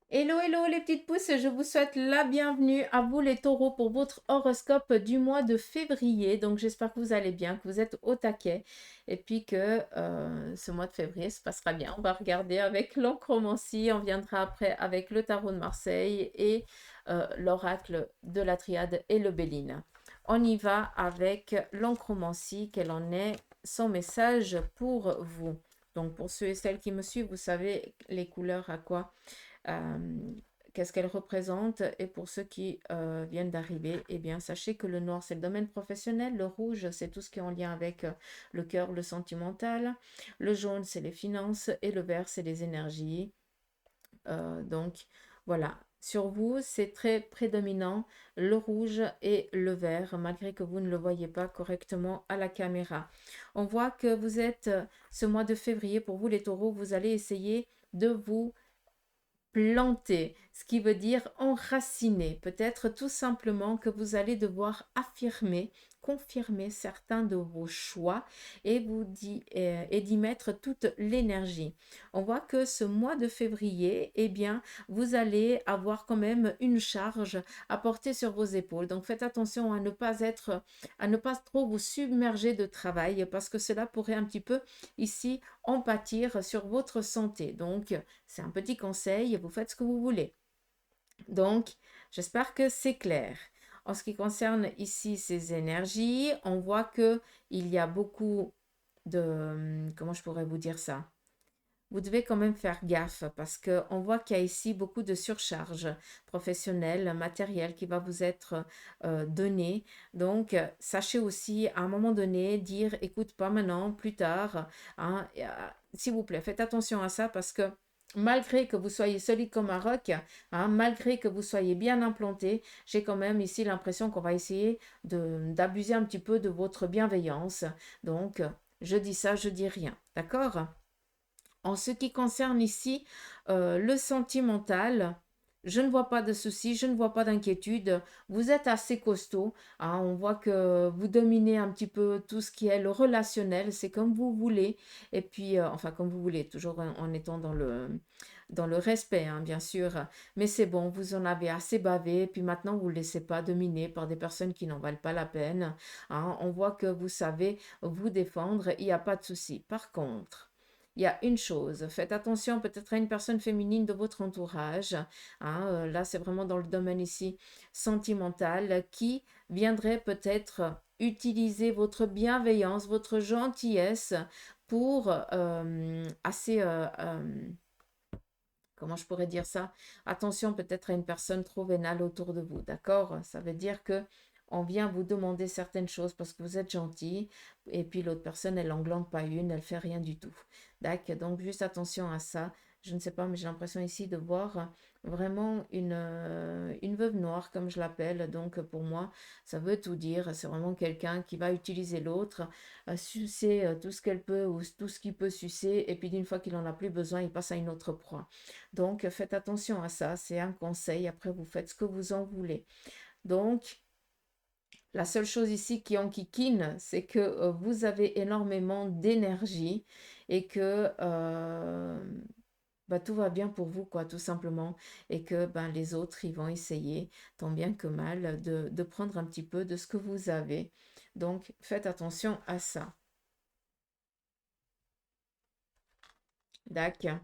Hello, hello les petites pousses, je vous souhaite la bienvenue à vous les taureaux pour votre horoscope du mois de février. Donc j'espère que vous allez bien, que vous êtes au taquet et puis que ce mois de février se passera bien. On va regarder avec l'oncromancie, on viendra après avec le tarot de Marseille et l'oracle de la triade et le Béline. On y va avec l'oncromancie, quel en est son message pour vous. Donc pour ceux et celles qui me suivent, vous savez les couleurs à quoi qu'est-ce qu'elle représente. Et pour ceux qui viennent d'arriver, eh bien, sachez que le noir, c'est le domaine professionnel. Le rouge, c'est tout ce qui est en lien avec le cœur, le sentimental. Le jaune, c'est les finances. Et le vert, c'est les énergies. Donc, voilà. Sur vous, c'est très prédominant le rouge et le vert, malgré que vous ne le voyez pas correctement à la caméra. On voit que vous êtes, ce mois de février, pour vous les taureaux, vous allez essayer de vous planter, ce qui veut dire enraciner. Peut-être tout simplement que vous allez devoir affirmer, confirmer certains de vos choix et d'y mettre toute l'énergie. On voit que ce mois de février, eh bien, vous allez avoir quand même une charge à porter sur vos épaules. Donc faites attention à ne pas trop vous submerger de travail parce que cela pourrait un petit peu ici en pâtir sur votre santé. Donc c'est un petit conseil, vous faites ce que vous voulez. Donc, j'espère que c'est clair. En ce qui concerne ici ces énergies, on voit que il y a beaucoup de... Comment je pourrais vous dire ça? Vous devez quand même faire gaffe parce qu'on voit qu'il y a ici beaucoup de surcharge professionnelle, matérielle qui va vous être donnée. Donc, sachez aussi à un moment donné dire, écoute, pas maintenant, plus tard. Hein, s'il vous plaît, faites attention à ça parce que malgré que vous soyez solide comme un roc, hein, malgré que vous soyez bien implanté, j'ai quand même ici l'impression qu'on va essayer d'abuser un petit peu de votre bienveillance. Donc, je dis ça, je dis rien. D'accord? En ce qui concerne ici le sentimental, je ne vois pas de soucis, je ne vois pas d'inquiétude. Vous êtes assez costaud. Hein, on voit que vous dominez un petit peu tout ce qui est le relationnel. C'est comme vous voulez. Et puis, enfin, comme vous voulez, toujours en étant dans le respect, hein, bien sûr. Mais c'est bon, vous en avez assez bavé. Et puis maintenant, vous ne laissez pas dominer par des personnes qui n'en valent pas la peine. Hein, on voit que vous savez vous défendre. Il n'y a pas de souci. Par contre, il y a une chose, faites attention peut-être à une personne féminine de votre entourage. Hein, là, c'est vraiment dans le domaine ici sentimental qui viendrait peut-être utiliser votre bienveillance, votre gentillesse pour comment je pourrais dire ça? Attention peut-être à une personne trop vénale autour de vous, d'accord? Ça veut dire que on vient vous demander certaines choses parce que vous êtes gentil et puis l'autre personne, elle n'englande pas une, elle fait rien du tout. D'accord? Donc juste attention à ça. Je ne sais pas, mais j'ai l'impression ici de voir vraiment une veuve noire, comme je l'appelle. Donc pour moi, ça veut tout dire. C'est vraiment quelqu'un qui va utiliser l'autre, sucer tout ce qu'elle peut ou tout ce qu'il peut sucer, et puis d'une fois qu'il n'en a plus besoin, il passe à une autre proie. Donc, faites attention à ça, c'est un conseil. Après, vous faites ce que vous en voulez. Donc, la seule chose ici qui enquiquine, c'est que vous avez énormément d'énergie et que bah, tout va bien pour vous, quoi, tout simplement. Et que ben, les autres, ils vont essayer, tant bien que mal, de prendre un petit peu de ce que vous avez. Donc, faites attention à ça. D'accord.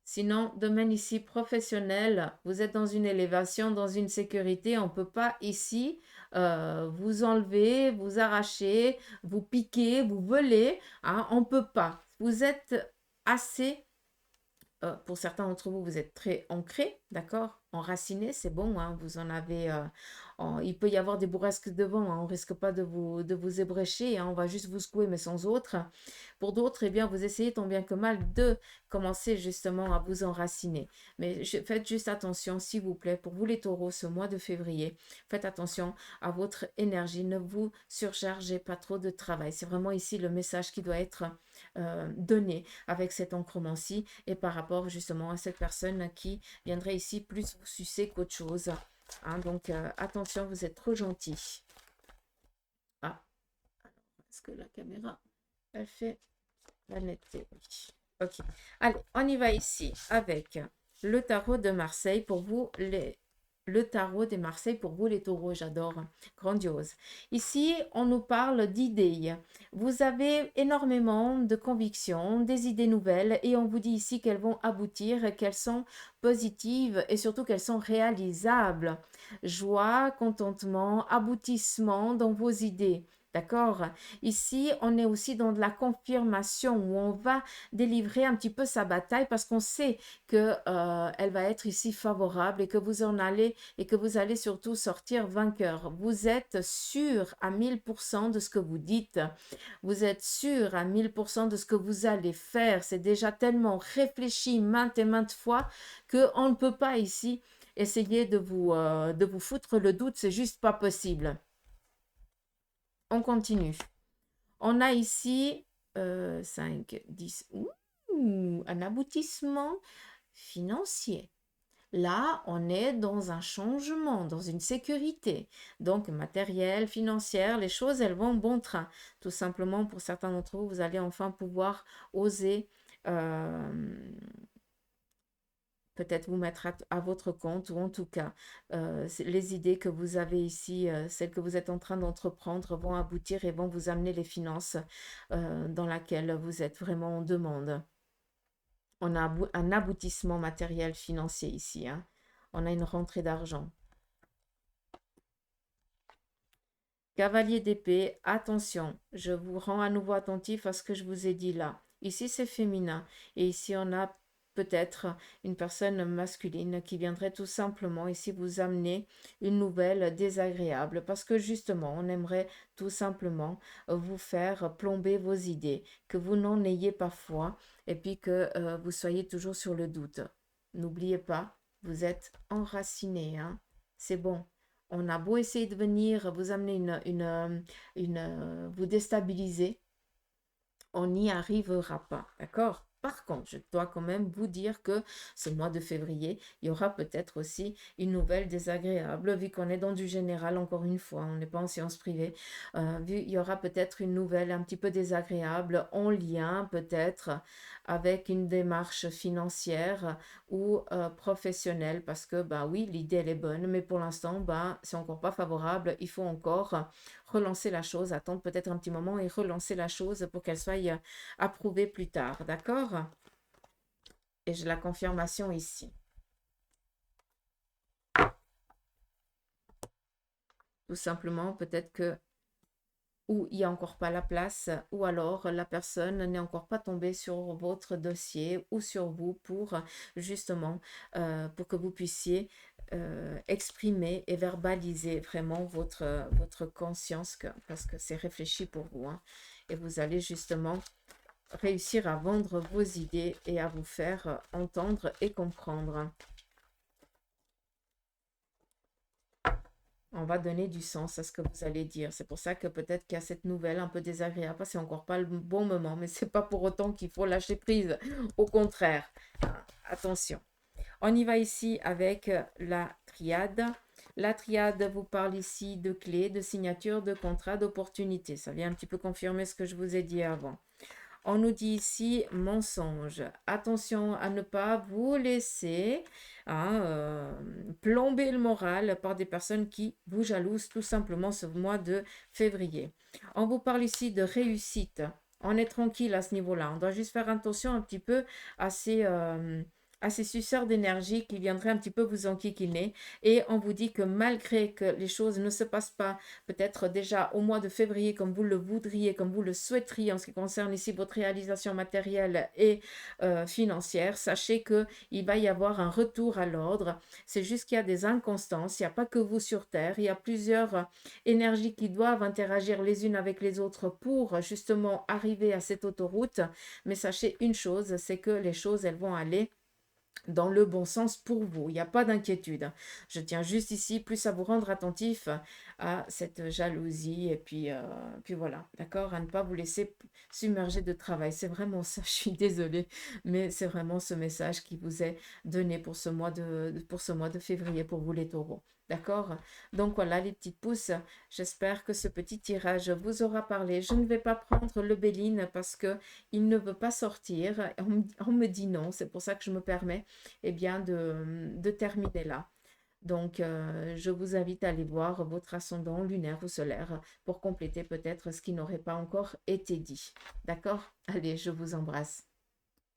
Sinon, domaine ici professionnel, vous êtes dans une élévation, dans une sécurité. On ne peut pas ici vous enlever, vous arracher, vous piquer, vous voler. Hein, on ne peut pas. Vous êtes assez pour certains d'entre vous, vous êtes très ancrés, d'accord? Enracinés, c'est bon, hein, vous en avez. Il peut y avoir des bourrasques devant, hein, on ne risque pas de vous ébrécher, hein, on va juste vous secouer, mais sans autre. Pour d'autres, eh bien, vous essayez tant bien que mal de commencer justement à vous enraciner. Mais faites juste attention, s'il vous plaît, pour vous les taureaux, ce mois de février, faites attention à votre énergie, ne vous surchargez pas trop de travail. C'est vraiment ici le message qui doit être donné avec cette encromancie et par rapport justement à cette personne qui viendrait ici plus vous sucer qu'autre chose. Hein, donc attention, vous êtes trop gentil. Ah, est-ce que la caméra, elle fait la netteté? Oui. Ok. Allez, on y va ici avec le tarot de Marseille pour vous, le tarot des Marseille pour vous les taureaux, j'adore, grandiose. Ici, on nous parle d'idées. Vous avez énormément de convictions, des idées nouvelles et on vous dit ici qu'elles vont aboutir, qu'elles sont positives et surtout qu'elles sont réalisables. Joie, contentement, aboutissement dans vos idées. D'accord? Ici, on est aussi dans de la confirmation où on va délivrer un petit peu sa bataille parce qu'on sait que elle va être ici favorable et que vous en allez et que vous allez surtout sortir vainqueur. Vous êtes sûr à 1000% de ce que vous dites. Vous êtes sûr à 1000% de ce que vous allez faire. C'est déjà tellement réfléchi maintes et maintes fois qu'on ne peut pas ici essayer de vous foutre le doute. C'est juste pas possible. On continue. On a ici 5, 10, un aboutissement financier. Là, on est dans un changement, dans une sécurité. Donc, matériel, financière, les choses, elles vont bon train. Tout simplement, pour certains d'entre vous, vous allez enfin pouvoir oser peut-être vous mettre à votre compte, ou en tout cas, les idées que vous avez ici, celles que vous êtes en train d'entreprendre, vont aboutir et vont vous amener les finances dans laquelle vous êtes vraiment en demande. On a un aboutissement matériel financier ici, hein. On a une rentrée d'argent. Cavalier d'épée, attention, je vous rends à nouveau attentif à ce que je vous ai dit là. Ici, c'est féminin. Et ici, on a peut-être une personne masculine qui viendrait tout simplement ici vous amener une nouvelle désagréable parce que justement, on aimerait tout simplement vous faire plomber vos idées, que vous n'en ayez pas foi et puis que vous soyez toujours sur le doute. N'oubliez pas, vous êtes enraciné, hein. C'est bon. On a beau essayer de venir vous amener vous déstabiliser, on n'y arrivera pas, d'accord? Par contre, je dois quand même vous dire que ce mois de février, il y aura peut-être aussi une nouvelle désagréable, vu qu'on est dans du général, encore une fois, on n'est pas en séance privée, il y aura peut-être une nouvelle un petit peu désagréable en lien peut-être avec une démarche financière ou professionnelle, parce que, bah oui, l'idée, elle est bonne, mais pour l'instant, bah, c'est encore pas favorable, il faut encore relancer la chose, attendre peut-être un petit moment et relancer la chose pour qu'elle soit approuvée plus tard, d'accord? Et j'ai la confirmation ici. Tout simplement, peut-être que ou il n'y a encore pas la place, ou alors la personne n'est encore pas tombée sur votre dossier ou sur vous pour justement, pour que vous puissiez exprimer et verbaliser vraiment votre conscience, parce que c'est réfléchi pour vous, hein, et vous allez justement réussir à vendre vos idées et à vous faire entendre et comprendre. On va donner du sens à ce que vous allez dire. C'est pour ça que peut-être qu'il y a cette nouvelle un peu désagréable. C'est encore pas le bon moment, mais c'est pas pour autant qu'il faut lâcher prise. Au contraire, attention. On y va ici avec la triade. La triade vous parle ici de clés, de signatures, de contrats, d'opportunités. Ça vient un petit peu confirmer ce que je vous ai dit avant. On nous dit ici mensonge. Attention à ne pas vous laisser plomber le moral par des personnes qui vous jalousent tout simplement ce mois de février. On vous parle ici de réussite. On est tranquille à ce niveau-là. On doit juste faire attention un petit peu à ces suceurs d'énergie qui viendraient un petit peu vous enquiquiner. Et on vous dit que malgré que les choses ne se passent pas peut-être déjà au mois de février comme vous le voudriez, comme vous le souhaiteriez en ce qui concerne ici votre réalisation matérielle et financière, sachez qu'il va y avoir un retour à l'ordre. C'est juste qu'il y a des inconstances, il n'y a pas que vous sur Terre, il y a plusieurs énergies qui doivent interagir les unes avec les autres pour justement arriver à cette autoroute. Mais sachez une chose, c'est que les choses, elles vont aller dans le bon sens pour vous. Il n'y a pas d'inquiétude. Je tiens juste ici plus à vous rendre attentif à cette jalousie et puis voilà, d'accord, à ne pas vous laisser submerger de travail. C'est vraiment ça, je suis désolée, mais c'est vraiment ce message qui vous est donné pour ce mois de février pour vous les taureaux. D'accord? Donc voilà les petites pousses, j'espère que ce petit tirage vous aura parlé. Je ne vais pas prendre le Béline parce que il ne veut pas sortir. On me dit non, c'est pour ça que je me permets eh bien, de terminer là. Donc, je vous invite à aller voir votre ascendant lunaire ou solaire pour compléter peut-être ce qui n'aurait pas encore été dit. D'accord? Allez, je vous embrasse.